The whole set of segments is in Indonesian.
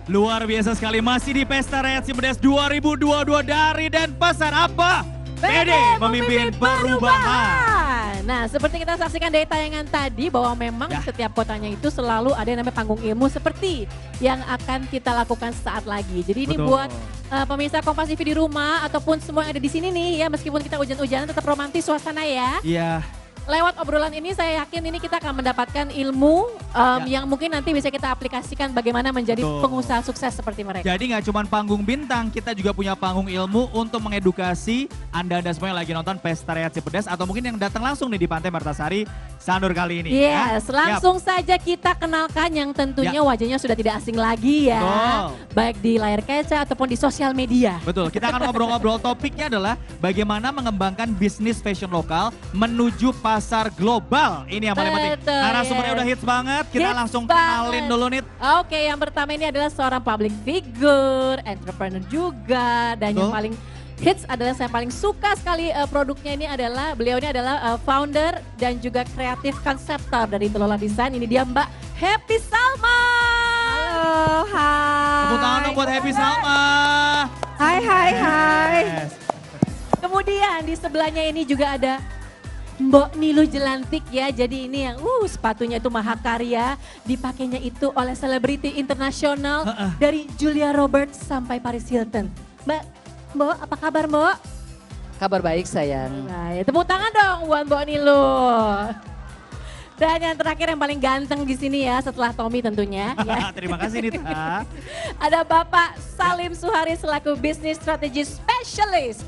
Luar biasa sekali, masih di Pesta Rakyat Cipedes 2022 dari Denpasar. Apa? PD memimpin perubahan. Nah, seperti kita saksikan dari tayangan tadi bahwa memang setiap kotanya itu selalu ada yang namanya panggung ilmu seperti yang akan kita lakukan saat lagi. Jadi ini buat pemirsa Kompas TV di rumah ataupun semua yang ada di sini nih ya, meskipun kita hujan-hujanan tetap romantis suasana ya. Iya. Lewat obrolan ini saya yakin ini kita akan mendapatkan ilmu yang mungkin nanti bisa kita aplikasikan bagaimana menjadi pengusaha sukses seperti mereka. Jadi nggak cuma panggung bintang, kita juga punya panggung ilmu untuk mengedukasi Anda semua yang lagi nonton Pesta Rakyat Cipedes atau mungkin yang datang langsung nih di Pantai Martasari Sanur kali ini. Yes, langsung saja kita kenalkan yang tentunya wajahnya sudah tidak asing lagi ya. Baik di layar kaca ataupun di sosial media. Betul, kita akan ngobrol-ngobrol, topiknya adalah bagaimana mengembangkan bisnis fashion lokal menuju pasar global. Ini yang paling penting. Narasumbernya udah hits banget, kita langsung kenalin dulu nih. Oke, yang pertama ini adalah seorang public figure, entrepreneur juga, dan yang paling hits adalah saya paling suka sekali produknya ini adalah, beliau ini adalah founder dan juga kreatif konseptor dari Tulola Design. Ini dia Mbak Happy Salma. Halo, hai. Tepuk tangan dong buat Happy Salma. Hai. Kemudian di sebelahnya ini juga ada Mbok Nilu Jelantik ya, jadi ini yang sepatunya itu mahakarya, dipakainya itu oleh selebriti internasional dari Julia Roberts sampai Paris Hilton. Mbok, apa kabar Mbok? Kabar baik sayang. Nah, ya, tepuk tangan dong buat Mbok Nilu. Dan yang terakhir yang paling ganteng di sini ya, setelah Tommy tentunya. Ya. Terima kasih Nita. Ada Bapak Salim Suhari selaku Business Strategy Specialist.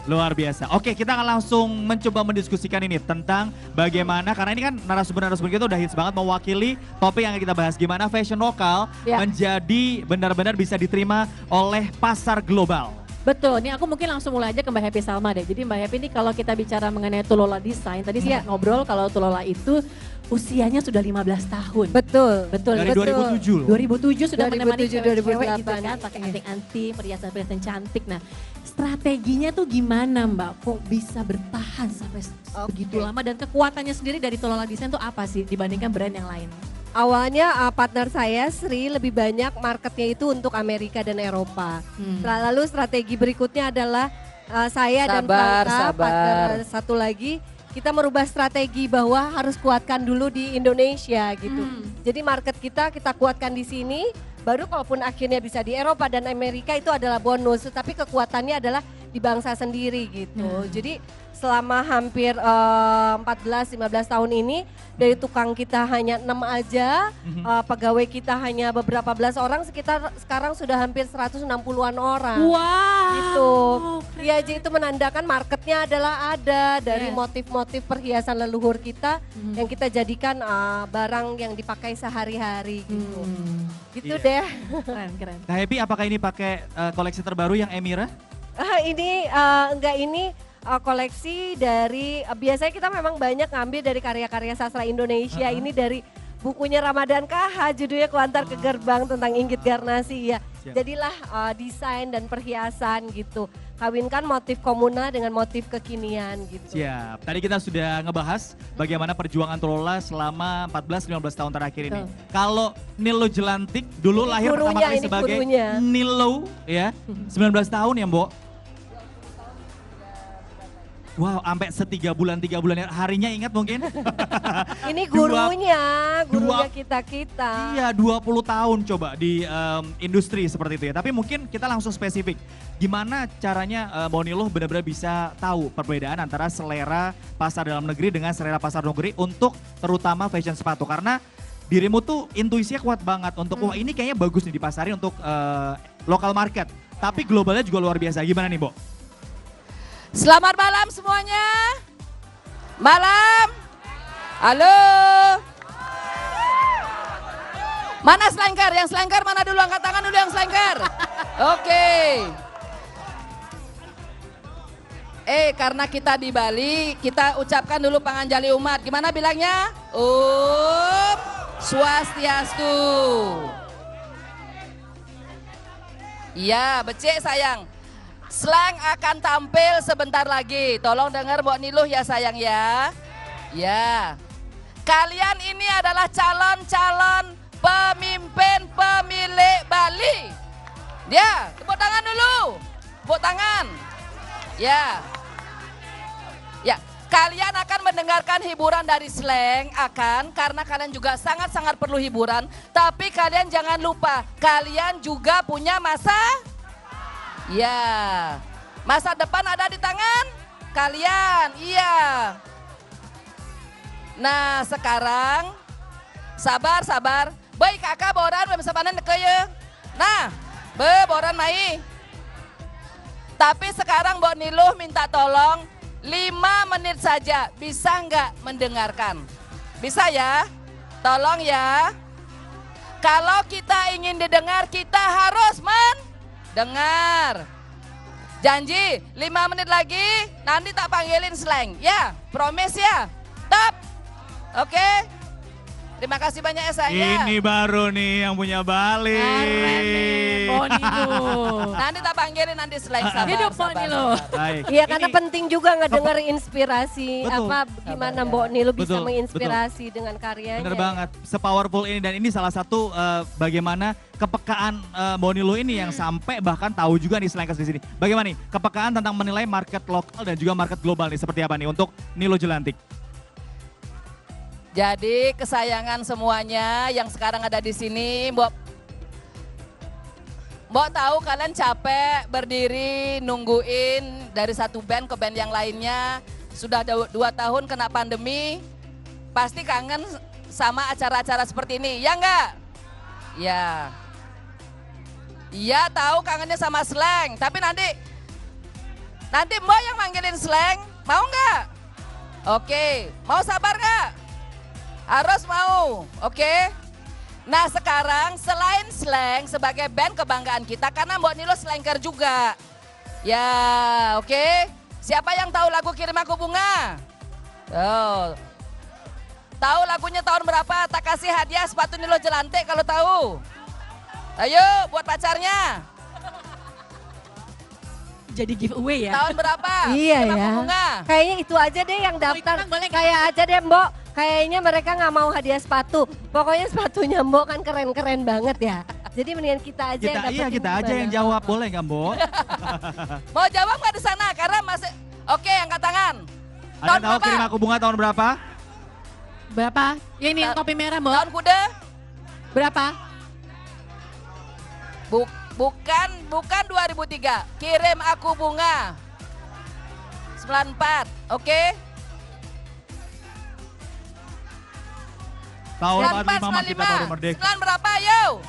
Luar biasa. Oke, kita akan langsung mencoba mendiskusikan ini tentang bagaimana, karena ini kan narasumber-narasumber kita udah hits banget mewakili topik yang kita bahas. Gimana fashion lokal menjadi benar-benar bisa diterima oleh pasar global. Betul, ini aku mungkin langsung mulai aja ke Mbak Happy Salma deh. Jadi Mbak Happy ini kalau kita bicara mengenai Tulola Design, tadi saya ngobrol kalau Tulola itu usianya sudah 15 tahun. Betul. Dari 2007 loh. 2007 sudah menemani 2007, cewek-cewek gitu 2008, kan, pakai anting-anting, perhiasan-perhiasan cantik. Nah, strateginya tuh gimana Mbak? Kok bisa bertahan sampai begitu lama dan kekuatannya sendiri dari Tulola Design tuh apa sih dibandingkan brand yang lain? Awalnya partner saya Sri lebih banyak marketnya itu untuk Amerika dan Eropa. Lalu strategi berikutnya adalah saya dan Franka, partner satu lagi, kita merubah strategi bahwa harus kuatkan dulu di Indonesia gitu. Jadi market kita kuatkan di sini, baru kalaupun akhirnya bisa di Eropa dan Amerika itu adalah bonus. Tapi kekuatannya adalah di bangsa sendiri gitu. Jadi selama hampir 14-15 tahun ini dari tukang kita hanya 6 aja, pegawai kita hanya beberapa belas orang, sekitar sekarang sudah hampir 160-an orang. Wow. Gitu. Ya, jadi itu menandakan marketnya adalah ada dari motif-motif perhiasan leluhur kita yang kita jadikan barang yang dipakai sehari-hari gitu. Gitu deh. Keren. Kak Happy, apakah ini pakai koleksi terbaru yang Emira? Ini koleksi dari, biasanya kita memang banyak ngambil dari karya-karya sastra Indonesia. Ini dari bukunya Ramadan KH, judulnya Kuantar ke Gerbang tentang Inggit Garnasi ya. Jadilah desain dan perhiasan gitu. Kawinkan motif komunal dengan motif kekinian gitu. Siap, tadi kita sudah ngebahas bagaimana perjuangan Tulola selama 14-15 tahun terakhir ini. Kalau Nilo Jelantik dulu lahir pertama kali sebagai Nilo ya, 19 tahun ya Mbok? Wow, sampai 3 bulan harinya ingat mungkin? Ini gurunya kita-kita. Iya, 20 tahun coba di industri seperti itu ya. Tapi mungkin kita langsung spesifik. Gimana caranya Mbak Niluh benar-benar bisa tahu perbedaan antara selera pasar dalam negeri dengan selera pasar luar negeri untuk terutama fashion sepatu. Karena dirimu tuh intuisinya kuat banget untuk wah ini kayaknya bagus nih dipasarin untuk local market. Tapi globalnya juga luar biasa. Gimana nih, Mbok? Selamat malam semuanya. Malam. Halo. Mana selengkar? Yang selengkar mana dulu? Angkat tangan dulu yang selengkar. Oke. Karena kita di Bali, kita ucapkan dulu panganjali umat. Gimana bilangnya? Swastiastu. Iya, becek sayang. Slang akan tampil sebentar lagi. Tolong dengar Mbok Niluh ya sayang ya. Ya. Kalian ini adalah calon-calon pemimpin pemilik Bali. Ya, tepuk tangan dulu. Tepuk tangan. Ya. Ya, kalian akan mendengarkan hiburan dari Slank karena kalian juga sangat-sangat perlu hiburan. Tapi kalian jangan lupa, kalian juga punya masa. Ya. Masa depan ada di tangan kalian. Iya. Nah, sekarang sabar. Baik kakak boran bisa panen ya. Nah, boran mai. Tapi sekarang Mbok Niluh minta tolong 5 menit saja. Bisa nggak mendengarkan? Bisa ya? Tolong ya. Kalau kita ingin didengar, kita harus mendengar. Janji 5 menit lagi nanti tak panggilin Slank. Ya, promise ya. Tap. Oke. Terima kasih banyak ya saya. Ini baru nih yang punya Bali. Nanti tak panggilin nanti Slank. Hidup Mbok Niluh. Iya karena penting juga ngedenger inspirasi Betul. gimana Mbok Niluh bisa Betul, menginspirasi dengan karyanya. Bener banget, sepowerful ini dan ini salah satu bagaimana kepekaan Mbok Niluh ini yang sampai bahkan tahu juga nih Slankers di sini. Bagaimana nih kepekaan tentang menilai market lokal dan juga market global nih seperti apa nih untuk Niluh Jelantik? Jadi kesayangan semuanya yang sekarang ada di sini, Mbok tahu kalian capek berdiri nungguin dari satu band ke band yang lainnya. Sudah 2 tahun kena pandemi, pasti kangen sama acara-acara seperti ini, ya enggak? Ya. Iya tahu kangennya sama Slank, tapi nanti Mbok yang manggilin Slank, mau enggak? Oke, mau sabar enggak? Harus mau, oke? Nah sekarang selain Slank sebagai band kebanggaan kita, karena Mbok Niluh Slanker juga. Ya oke, siapa yang tahu lagu Kirim Aku Bunga? Oh. Tahu lagunya tahun berapa? Tak kasih hadiah sepatu Niluh Jelantik kalau tahu. Ayo buat pacarnya. Jadi giveaway ya? Tahun berapa? Iya Kirim Aku ya. Bunga. Kayaknya itu aja deh yang daftar. boleh nggak? Kayak aja deh Mbok. Kayaknya mereka nggak mau hadiah sepatu. Pokoknya sepatunya Mbok kan keren-keren banget ya. Jadi mendingan kita aja yang dapetin. Iya kita aja gimana? yang jawab, boleh nggak Mbok? Mau jawab nggak di sana? Karena masih. Oke, angkat tangan. Ada Tahun tahu berapa? Kirim Aku Bunga tahun berapa? Berapa? Ya ini yang topi merah Mbok. Tahun kuda? Berapa? Bukan 2003. Kirim Aku Bunga. 94, oke? Tahun 94, 45 kita baru merdeka. 9 berapa, yo?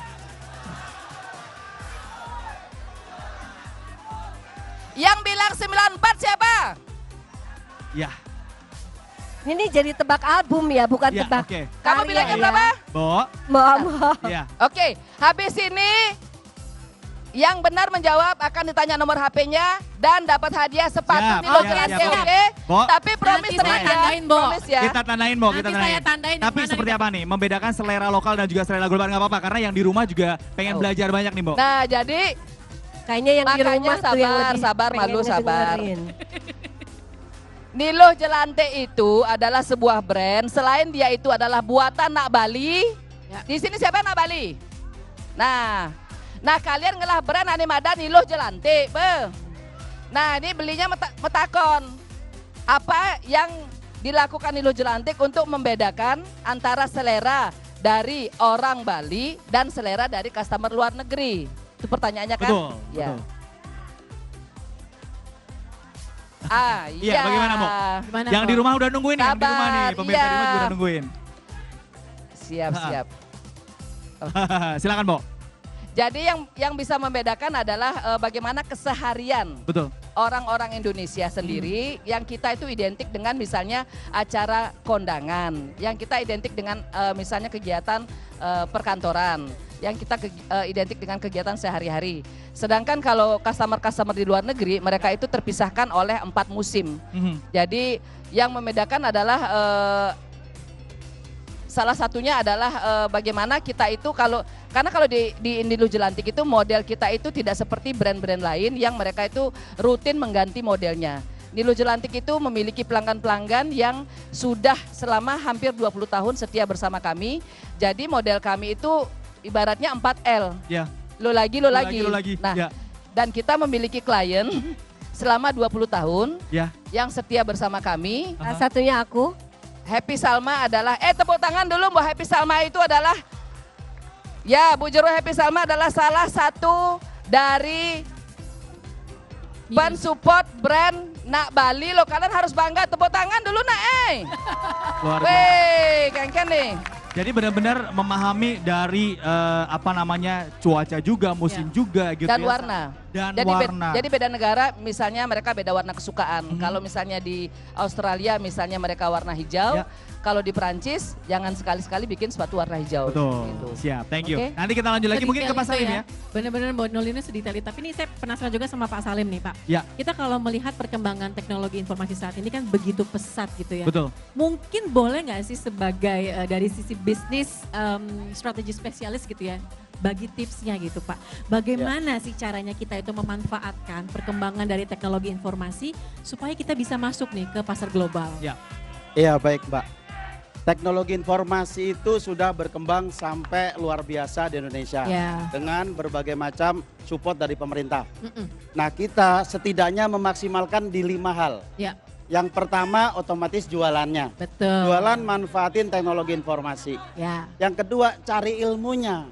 Yang bilang 94 siapa? Ya, Ini jadi tebak album ya, bukan ya tebak oke. Kamu karya bilangnya ya. berapa? Mbok, Mbok. ya. Oke, habis ini yang benar menjawab akan ditanya nomor HP-nya dan dapat hadiah sepatu Siap, Niluh siap, Jelantik, siap. oke? Bo. Tapi promise Nanti tenang saya ya, tandain, Bo. promise ya. Kita tandain Mbok, kita Nanti saya tandain Tapi mana seperti nih, apa nih? Membedakan selera lokal dan juga selera global nggak apa-apa karena yang di rumah juga pengen belajar banyak nih Mbok. Nah, jadi Kayaknya yang di Makanya rumah tuh yang sabar, lebih sabar, pengen malu, sabar. ngedengerin. Niluh Jelantik itu adalah sebuah brand. Selain dia itu adalah buatan Nak Bali. Ya. Di sini siapa Nak Bali? Nah kalian ngelah brand Animada Niluh Jelantik. Nah ini belinya metakon. Apa yang dilakukan Niluh Jelantik untuk membedakan antara selera dari orang Bali dan selera dari customer luar negeri? Itu pertanyaannya kan? Betul, Ya. betul. Iya. Iya, bagaimana, Mbok? Gimana, Yang di Mbok? rumah udah nungguin nih, yang di rumah nih, Sabar, pemirsa di rumah juga iya. udah nungguin. Siap. Silakan Mbok. Jadi yang bisa membedakan adalah bagaimana keseharian Betul. orang-orang Indonesia sendiri yang kita itu identik dengan misalnya acara kondangan, yang kita identik dengan misalnya kegiatan perkantoran, yang kita identik dengan kegiatan sehari-hari. Sedangkan kalau customer-customer di luar negeri, mereka itu terpisahkan oleh 4 musim. Jadi yang membedakan adalah salah satunya adalah bagaimana kita itu karena kalau di Niluh Jelantik itu model kita itu tidak seperti brand-brand lain yang mereka itu rutin mengganti modelnya. Niluh Jelantik itu memiliki pelanggan-pelanggan yang sudah selama hampir 20 tahun setia bersama kami. Jadi model kami itu ibaratnya 4L. Ya. Lo lagi. Nah, Ya. dan kita memiliki klien selama 20 tahun Ya. yang setia bersama kami. Salah satunya aku. Happy Salma adalah, tepuk tangan dulu Mbak. Happy Salma itu adalah, ya Bu Jero, Happy Salma adalah salah satu dari pensupport brand Nak Bali lo. Kalian harus bangga, tepuk tangan dulu Nak. Luar biasa. Weh, keren nih. Jadi benar-benar memahami dari cuaca juga, musim juga gitu Dan ya. warna. Dan Jadi, warna. jadi beda negara misalnya mereka beda warna kesukaan. Kalau misalnya di Australia misalnya mereka warna hijau. Ya. Kalau di Perancis jangan sekali-sekali bikin sepatu warna hijau. Betul, Gitu. siap, thank you. Oke. Nanti kita lanjut lagi mungkin ke Pak Sedetail Salim itu ya. Bener-bener Mbak Nul ini sedetail itu. Tapi ini saya penasaran juga sama Pak Salim nih Pak. Ya, Kita kalau melihat perkembangan teknologi informasi saat ini kan begitu pesat gitu ya. betul. Mungkin boleh nggak sih sebagai dari sisi bisnis strategi spesialis gitu ya, bagi tipsnya gitu Pak. Bagaimana sih caranya kita itu memanfaatkan perkembangan dari teknologi informasi supaya kita bisa masuk nih ke pasar global. Ya. Iya baik Mbak. Teknologi informasi itu sudah berkembang sampai luar biasa di Indonesia. Ya. Dengan berbagai macam support dari pemerintah. Mm-mm. Nah kita setidaknya memaksimalkan di 5 hal. Ya, Yang pertama otomatis jualannya. betul. Jualan manfaatin teknologi informasi. Ya, Yang kedua cari ilmunya.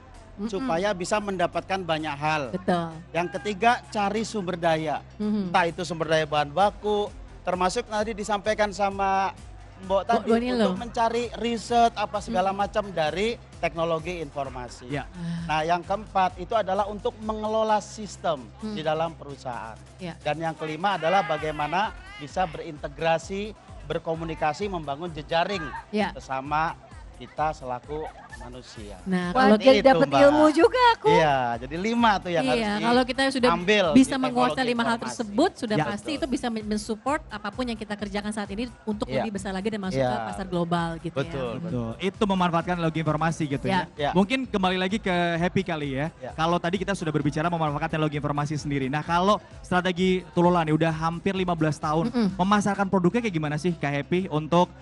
Supaya bisa mendapatkan banyak hal. betul. Yang ketiga cari sumber daya. Mhm. Entah itu sumber daya bahan baku. Termasuk tadi disampaikan sama Mbok tadi Bu Nilo. untuk mencari riset apa segala macam dari teknologi informasi. Ya. Nah yang keempat itu adalah untuk mengelola sistem di dalam perusahaan. Ya. Dan yang kelima adalah bagaimana bisa berintegrasi, berkomunikasi, membangun jejaring Ya. bersama kita selaku manusia. Nah, Wah, kalau Seperti jadi dapat itu, Mbak. ilmu juga aku. Iya, jadi 5 tuh yang harus iya, kalau kita sudah diambil bisa di menguasai teknologi 5 hal informasi. tersebut, sudah Ya, pasti betul. itu bisa mensupport apapun yang kita kerjakan saat ini untuk Iya. lebih besar lagi dan masuk Iya. ke pasar global gitu Betul. ya. Betul. Itu memanfaatkan teknologi informasi gitu ya. Ya. Mungkin kembali lagi ke Happy kali ya. Ya. Kalau tadi kita sudah berbicara memanfaatkan teknologi informasi sendiri. Nah kalau strategi Tulola nih udah hampir 15 tahun. Memasarkan produknya kayak gimana sih Kak Happy untuk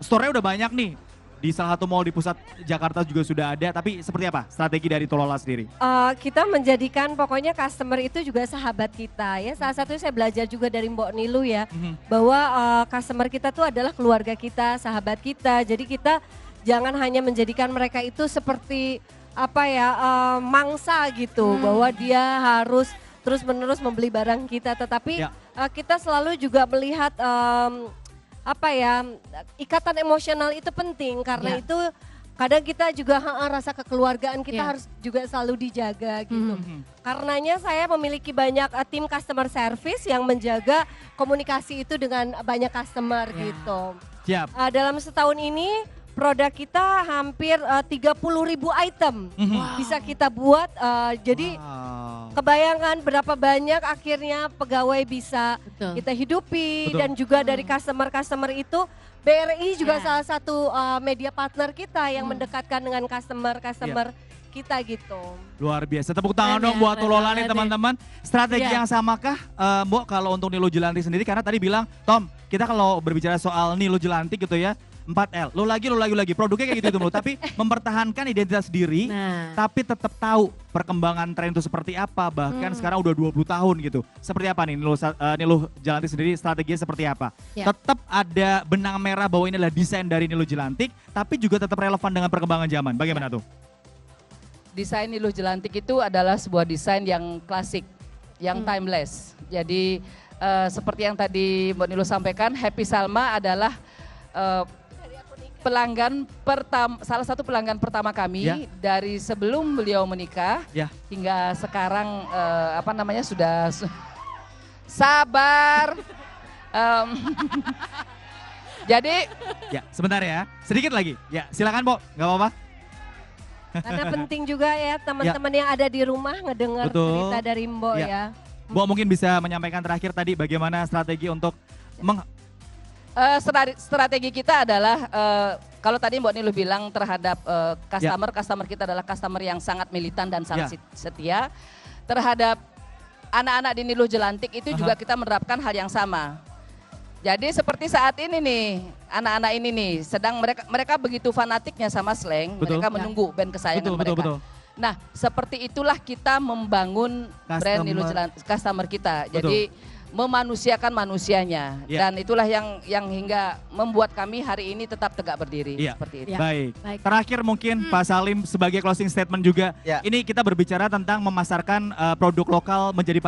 store-nya udah banyak nih. Di salah satu mall di pusat Jakarta juga sudah ada. Tapi seperti apa strategi dari Tulola sendiri? Kita menjadikan pokoknya customer itu juga sahabat kita ya. Salah satunya saya belajar juga dari Mbok Nilu ya. Bahwa customer kita tuh adalah keluarga kita, sahabat kita. Jadi kita jangan hanya menjadikan mereka itu seperti mangsa gitu. Bahwa dia harus terus-menerus membeli barang kita. Tetapi Ya. kita selalu juga melihat ikatan emosional itu penting karena Ya. itu kadang kita juga rasa kekeluargaan kita Ya. harus juga selalu dijaga gitu. Mhm. Karenanya saya memiliki banyak tim customer service yang menjaga komunikasi itu dengan banyak customer Ya. gitu. Siap. Dalam setahun ini produk kita hampir 30.000 item bisa kita buat. Jadi Wow. kebayangan berapa banyak akhirnya pegawai bisa Betul. kita hidupi. Betul. Dan juga dari customer-customer itu BRI juga Ya. salah satu media partner kita yang mendekatkan dengan customer-customer kita gitu. Luar biasa. Tepuk tangan Keren dong ya, buat keren Tulola banget nih nih. teman-teman. Strategi Iya. yang samakah Mbok kalau untuk Nilo Jelantik sendiri? Karena tadi bilang, Tom kita kalau berbicara soal Nilo Jelantik gitu ya, 4L. Lo lagi. Produknya kayak gitu Tapi mempertahankan identitas diri, Nah, tapi tetap tahu perkembangan tren itu seperti apa. Bahkan sekarang udah 20 tahun gitu. Seperti apa nih Nilo Jelantik sendiri, strateginya seperti apa? Ya. Tetap ada benang merah bahwa ini adalah desain dari Nilo Jelantik, tapi juga tetap relevan dengan perkembangan zaman. Bagaimana tuh? Desain Niluh Jelantik itu adalah sebuah desain yang klasik, yang timeless. Jadi seperti yang tadi Mbak Niluh sampaikan, Happy Salma adalah salah satu pelanggan pertama kami Ya. dari sebelum beliau menikah Ya. hingga sekarang sudah sabar. Jadi Ya, sebentar ya. Sedikit lagi. Ya, silakan, Mbok. Nggak apa-apa. Karena penting juga ya teman-teman yang ada di rumah ngedengar Betul. cerita dari Mbok Ya. ya. Mbok mungkin bisa menyampaikan terakhir tadi bagaimana strategi untuk strategi kita adalah kalau tadi Mbak Niluh bilang terhadap customer kita adalah customer yang sangat militan dan sangat setia. Terhadap anak-anak di Niluh Jelantik itu juga kita menerapkan hal yang sama. Jadi seperti saat ini nih, anak-anak ini nih sedang mereka begitu fanatiknya sama slang, Betul. mereka menunggu band kesayangan Betul, mereka. betul. Nah, seperti itulah kita membangun brand Nilo Jelantik, customer kita. Jadi memanusiakan manusianya, dan itulah yang hingga membuat kami hari ini tetap tegak berdiri seperti itu. Baik. Terakhir mungkin Pak Salim sebagai closing statement juga, ini kita berbicara tentang memasarkan produk lokal menjadi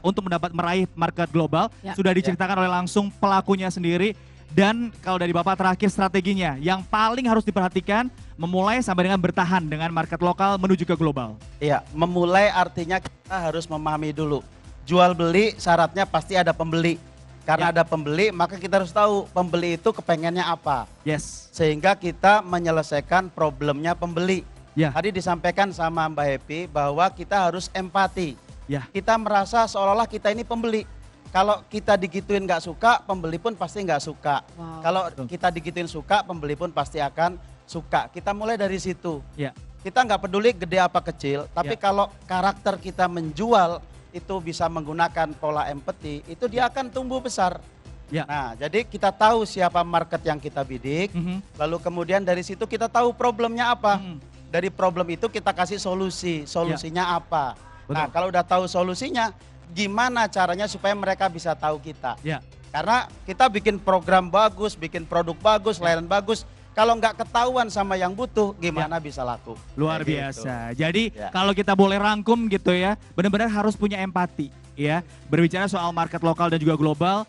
untuk meraih market global. Sudah diceritakan oleh langsung pelakunya sendiri, dan kalau dari Bapak terakhir strateginya yang paling harus diperhatikan memulai sampai dengan bertahan dengan market lokal menuju ke global. Iya, memulai artinya kita harus memahami dulu. Jual beli syaratnya pasti ada pembeli. Karena ada pembeli, maka kita harus tahu pembeli itu kepengennya apa. Yes. Sehingga kita menyelesaikan problemnya pembeli. Tadi disampaikan sama Mbak Happy bahwa kita harus empati. Kita merasa seolah-olah kita ini pembeli. Kalau kita digituin nggak suka, pembeli pun pasti nggak suka. Kalau kita digituin suka, pembeli pun pasti akan suka. Kita mulai dari situ. Kita nggak peduli gede apa kecil, tapi kalau karakter kita menjual, itu bisa menggunakan pola empati, itu dia akan tumbuh besar. Nah, jadi kita tahu siapa market yang kita bidik, lalu kemudian dari situ kita tahu problemnya apa. Dari problem itu kita kasih solusi, solusinya apa. Nah, kalau udah tahu solusinya, gimana caranya supaya mereka bisa tahu kita. Karena kita bikin program bagus, bikin produk bagus, layanan bagus, kalau nggak ketahuan sama yang butuh, gimana bisa laku? Luar biasa. Jadi kalau kita boleh rangkum gitu ya, benar-benar harus punya empati ya. Berbicara soal market lokal dan juga global,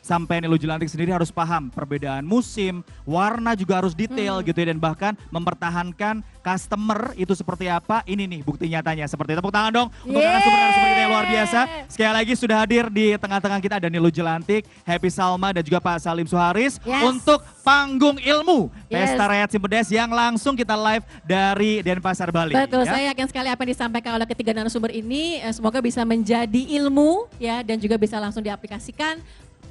sampai Nilo Jelantik sendiri harus paham perbedaan musim, warna juga harus detail gitu ya, dan bahkan mempertahankan customer itu seperti apa. Ini nih bukti nyatanya seperti itu. Tepuk tangan dong untuk narasumber-narasumber kita yang luar biasa. Sekali lagi sudah hadir di tengah-tengah kita ada Nilo Jelantik, Happy Salma dan juga Pak Salim Suharis untuk Panggung Ilmu Pesta Rakyat Simpedes yang langsung kita live dari Denpasar, Bali. Betul, saya yakin sekali apa yang disampaikan oleh ketiga narasumber ini semoga bisa menjadi ilmu ya, dan juga bisa langsung diaplikasikan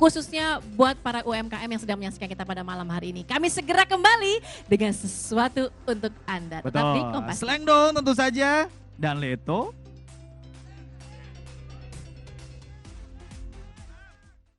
khususnya buat para UMKM yang sedang menyaksikan kita pada malam hari ini. Kami segera kembali dengan sesuatu untuk Anda. Tetap di Kompas. Slang dong tentu saja, dan Leto.